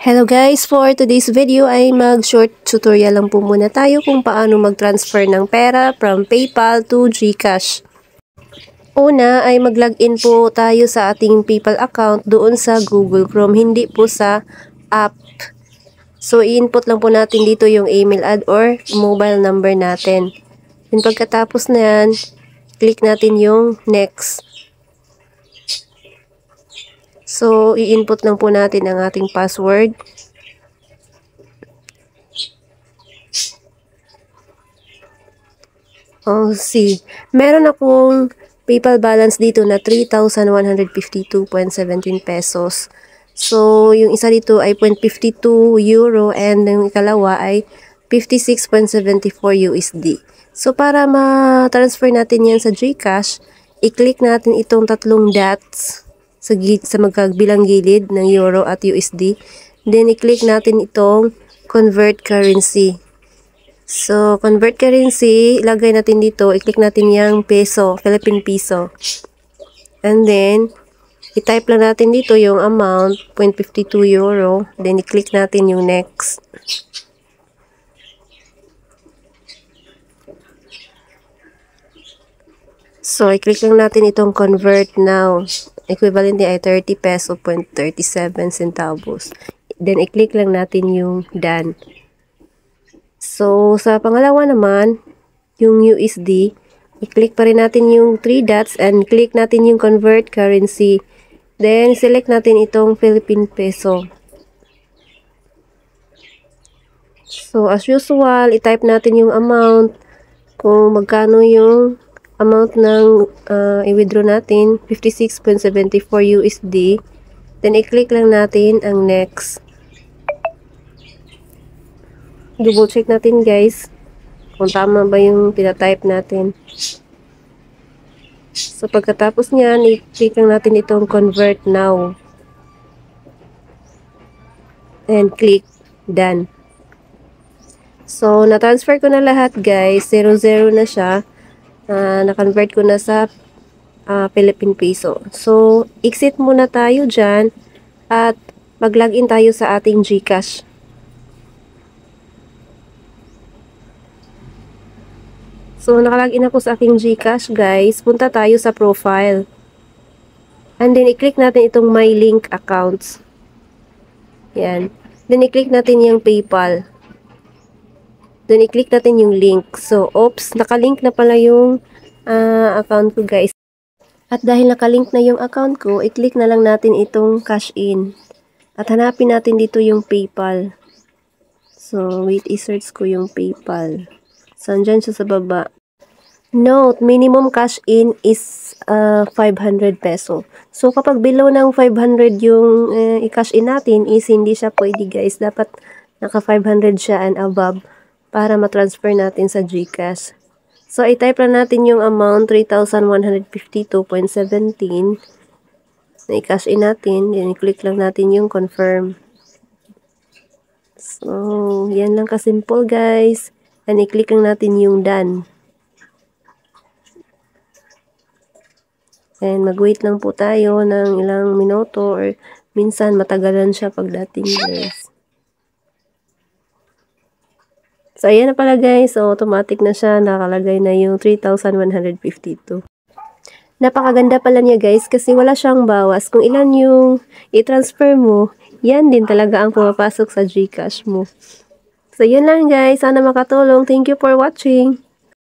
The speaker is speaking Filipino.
Hello guys! For today's video ay mag-short tutorial lang po muna tayo kung paano mag-transfer ng pera from PayPal to GCash. Una ay mag-login po tayo sa ating PayPal account doon sa Google Chrome, hindi po sa app. So i-input lang po natin dito yung email ad or mobile number natin. Then pagkatapos na yan, click natin yung next. So, i-input lang po natin ang ating password. See. Meron akong PayPal balance dito na 3,152.17 pesos. So, yung isa dito ay 0.52 euro and yung ikalawa ay 56.74 USD. So, para ma-transfer natin yan sa GCash, i-click natin itong tatlong dots sa magkabilang gilid ng euro at USD. Then, i-click natin itong convert currency. So, convert currency, ilagay natin dito, i-click natin yung peso, Philippine peso. And then, i-type lang natin dito yung amount, 0.52 euro. Then, i-click natin yung next. So, i-click lang natin itong convert now. Equivalent niya ay 30 peso 0.37 centavos. Then, i-click lang natin yung done. So, sa pangalawa naman, yung USD, i-click pa rin natin yung 3 dots and click natin yung convert currency. Then, select natin itong Philippine peso. So, as usual, i-type natin yung amount, kung magkano yung amount ng i-withdraw natin, 56.74 USD. Then, i-click lang natin ang next. Double check natin guys kung tama ba yung pinatype natin. So, pagkatapos niyan, i-click lang natin itong convert now. And click done. So, na-transfer ko na lahat guys. 0-0 na siya. Na-convert ko na sa Philippine peso. So, exit muna tayo dyan at mag-login tayo sa ating GCash. So, nakalagin ako sa aking GCash guys. Punta tayo sa profile. And then, i-click natin itong my link accounts. Yan. Then, i-click natin yung PayPal. Then, i-click natin yung link. So, oops, nakalink na pala yung account ko guys. At dahil nakalink na yung account ko, i-click na lang natin itong cash in. At hanapin natin dito yung PayPal. So, wait, i-search ko yung PayPal. So, andyan siya sa baba. Note, minimum cash in is 500 peso. So, kapag below ng 500 yung i-cash in natin is hindi siya pwede guys. Dapat naka 500 siya and above para ma-transfer natin sa GCash. So, i-type lang natin yung amount, 3,152.17 na i-cash in natin. Then, i-click lang natin yung confirm. So, yan lang kasimple guys. And i-click lang natin yung done. And mag-wait lang po tayo ng ilang minuto or minsan matagalan siya pagdating guys. So, ayan na pala guys. So, automatic na siya. Nakalagay na yung 3,152. Napakaganda pala niya guys kasi wala siyang bawas. Kung ilan yung i-transfer mo, yan din talaga ang pumapasok sa GCash mo. So, yun lang guys. Sana makatulong. Thank you for watching.